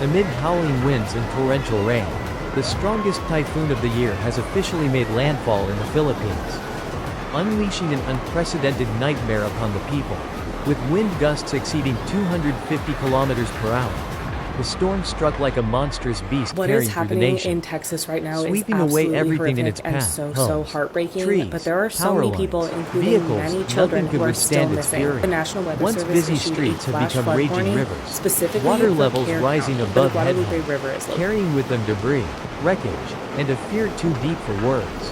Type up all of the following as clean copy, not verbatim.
Amid howling winds and torrential rain, the strongest typhoon of the year has officially made landfall in the Philippines, unleashing an unprecedented nightmare upon the people. With wind gusts exceeding 250 kilometers per hour, the storm struck like a monstrous beast What is tearing through the happening nation, in Texas right now is sweeping away absolutely everything in horrific its and path: so homes, heartbreaking. trees, But there are so power many lines, people, including vehicles. many children, Nothing could who are still withstand its missing. fury. The National Weather Once Service busy issued a streets have flash become flood raging warning, rivers, specifically water for levels Kern rising County, above where the head Guadalupe height, River is located. carrying with them debris, wreckage, and a fear too deep for words.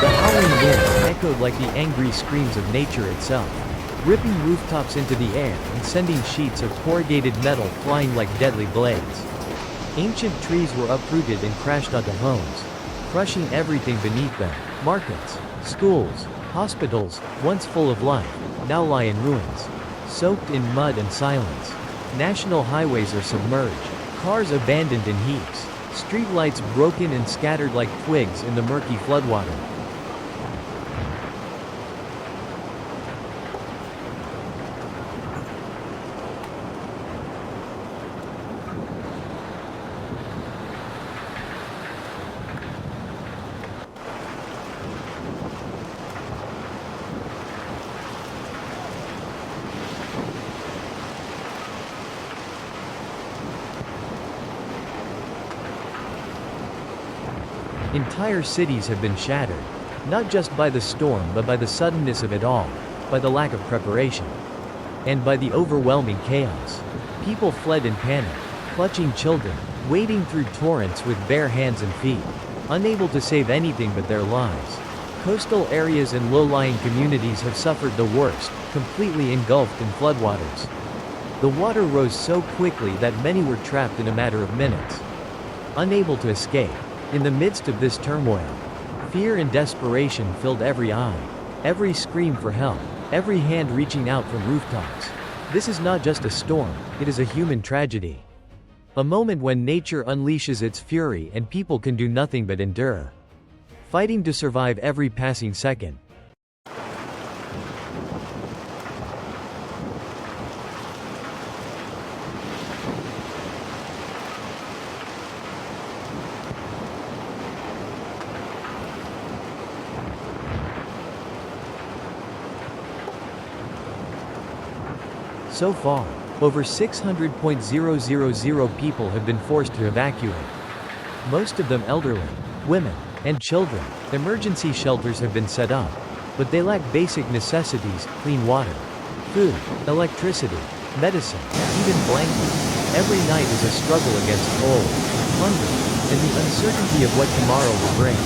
The howling wind echoed like the angry screams of nature itself, ripping rooftops into the air and sending sheets of corrugated metal flying like deadly blades. Ancient trees were uprooted and crashed onto homes, crushing everything beneath them. Markets, schools, hospitals, once full of life, now lie in ruins, soaked in mud and silence. National highways are submerged, cars abandoned in heaps, streetlights broken and scattered like twigs in the murky floodwater. Entire cities have been shattered, not just by the storm but by the suddenness of it all, by the lack of preparation, and by the overwhelming chaos. People fled in panic, clutching children, wading through torrents with bare hands and feet, unable to save anything but their lives. Coastal areas and low-lying communities have suffered the worst, completely engulfed in floodwaters. The water rose so quickly that many were trapped in a matter of minutes, unable to escape. In the midst of this turmoil, fear and desperation filled every eye, every scream for help, every hand reaching out from rooftops. This is not just a storm, it is a human tragedy. A moment when nature unleashes its fury and people can do nothing but endure, fighting to survive every passing second. So far, over 600,000 people have been forced to evacuate. Most of them elderly, women, and children. Emergency shelters have been set up, but they lack basic necessities: clean water, food, electricity, medicine, even blankets. Every night is a struggle against cold, hunger, and the uncertainty of what tomorrow will bring.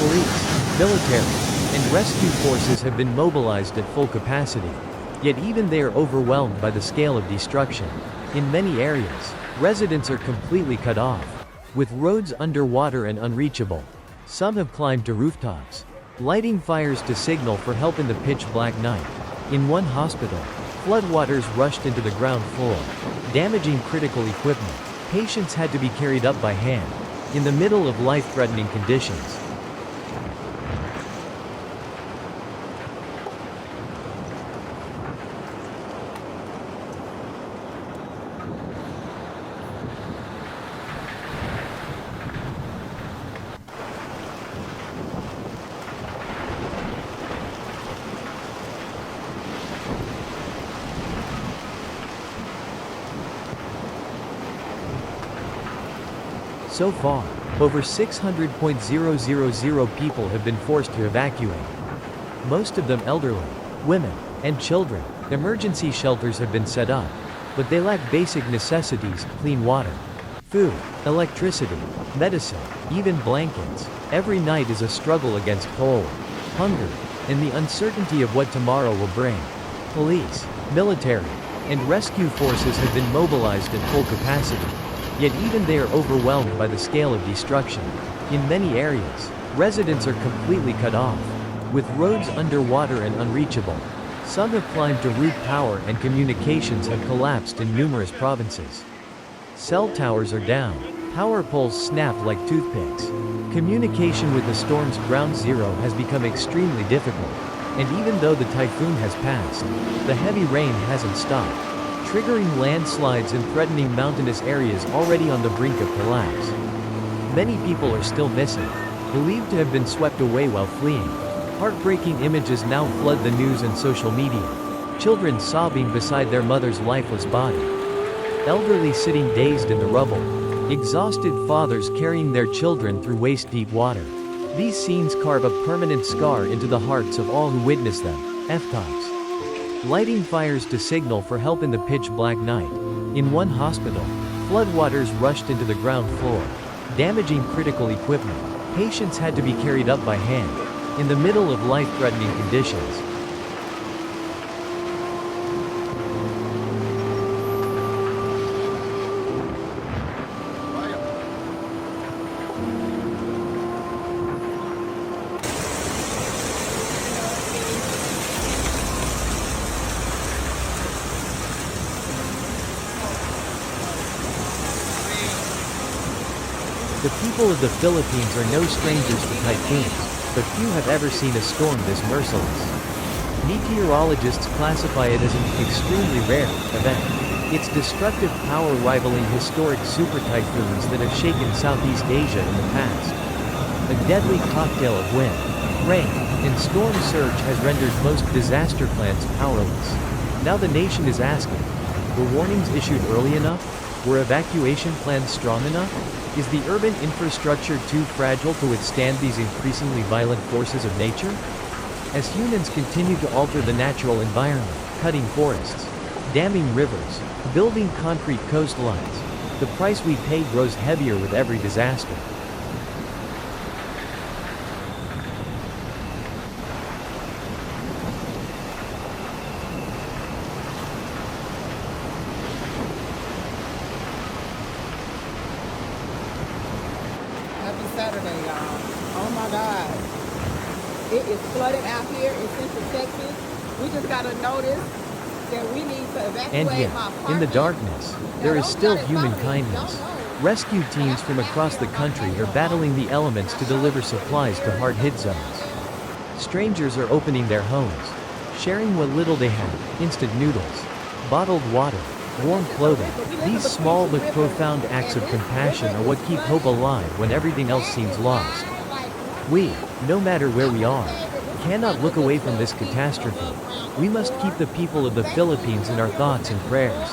Police, military, and rescue forces have been mobilized at full capacity. Yet even they are overwhelmed by the scale of destruction. In many areas, residents are completely cut off, with roads underwater and unreachable. Some have climbed to rooftops, lighting fires to signal for help in the pitch-black night. In one hospital, floodwaters rushed into the ground floor, damaging critical equipment. Patients had to be carried up by hand, in the middle of life-threatening conditions. So far, over 600,000 people have been forced to evacuate. Most of them elderly, women, and children. Emergency shelters have been set up, but they lack basic necessities: clean water, food, electricity, medicine, even blankets. Every night is a struggle against cold, hunger, and the uncertainty of what tomorrow will bring. Police, military, and rescue forces have been mobilized at full capacity. Yet even they are overwhelmed by the scale of destruction. In many areas, residents are completely cut off, with roads underwater and unreachable. Some have climbed to route power and communications have collapsed in numerous provinces. Cell towers are down. Power poles snap like toothpicks. Communication with the storm's ground zero has become extremely difficult. And even though the typhoon has passed, the heavy rain hasn't stopped, triggering landslides and threatening mountainous areas already on the brink of collapse. Many people are still missing, believed to have been swept away while fleeing. Heartbreaking images now flood the news and social media. Children sobbing beside their mother's lifeless body. Elderly sitting dazed in the rubble. Exhausted fathers carrying their children through waist-deep water. These scenes carve a permanent scar into the hearts of all who witness them. F-tops. Lighting fires to signal for help in the pitch-black night. In one hospital, floodwaters rushed into the ground floor, damaging critical equipment. Patients had to be carried up by hand, in the middle of life-threatening conditions. The people of the Philippines are no strangers to typhoons, but few have ever seen a storm this merciless. Meteorologists classify it as an extremely rare event, its destructive power rivaling historic super typhoons that have shaken Southeast Asia in the past. A deadly cocktail of wind, rain, and storm surge has rendered most disaster plans powerless. Now the nation is asking, were warnings issued early enough? Were evacuation plans strong enough? Is the urban infrastructure too fragile to withstand these increasingly violent forces of nature? As humans continue to alter the natural environment, cutting forests, damming rivers, building concrete coastlines, the price we pay grows heavier with every disaster. Saturday, y'all. Oh my God. It is flooded out here in Central Texas. We just got a notice that we need to evacuate And yet, my apartment. in the darkness, there is still human kindness. Rescue teams from across the country are battling the elements to deliver supplies to hard-hit zones. Strangers are opening their homes, sharing what little they have, instant noodles, bottled water, warm clothing. These small but profound acts of compassion are what keep hope alive when everything else seems lost. We, no matter where we are, cannot look away from this catastrophe. We must keep the people of the Philippines in our thoughts and prayers.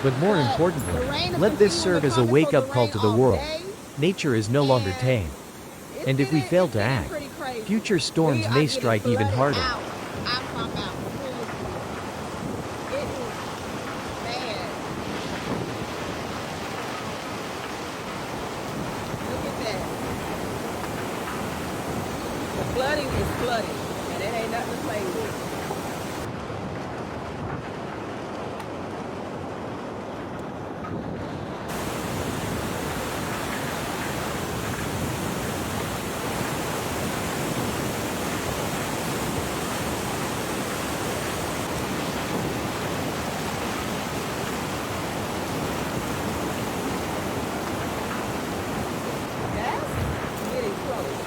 But more importantly, let this serve as a wake-up call to the world. Nature is no longer tame. And if we fail to act, future storms may strike even harder. Flooding is flooding, and it ain't nothing to play with. That's getting close.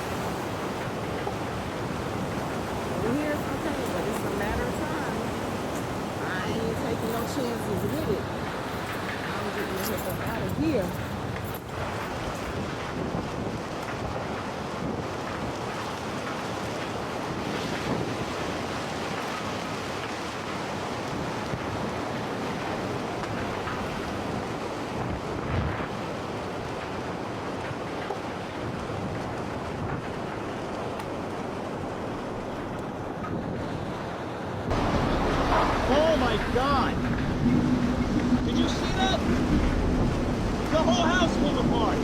Chances with it. I'm getting the heck up out of here. Oh my God! Did you see that? The whole house fell apart!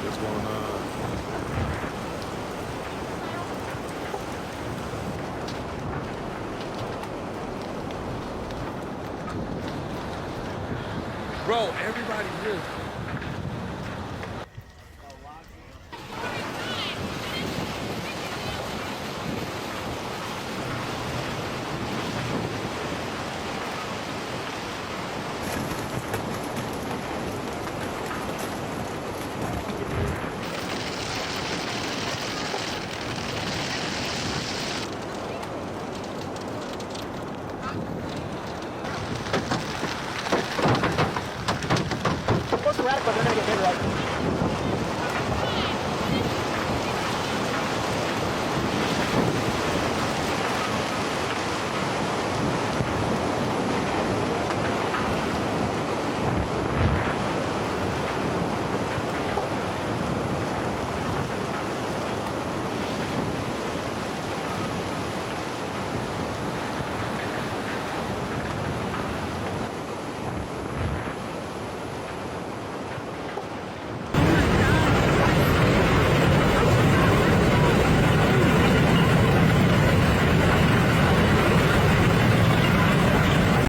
what's going on. Bro, everybody here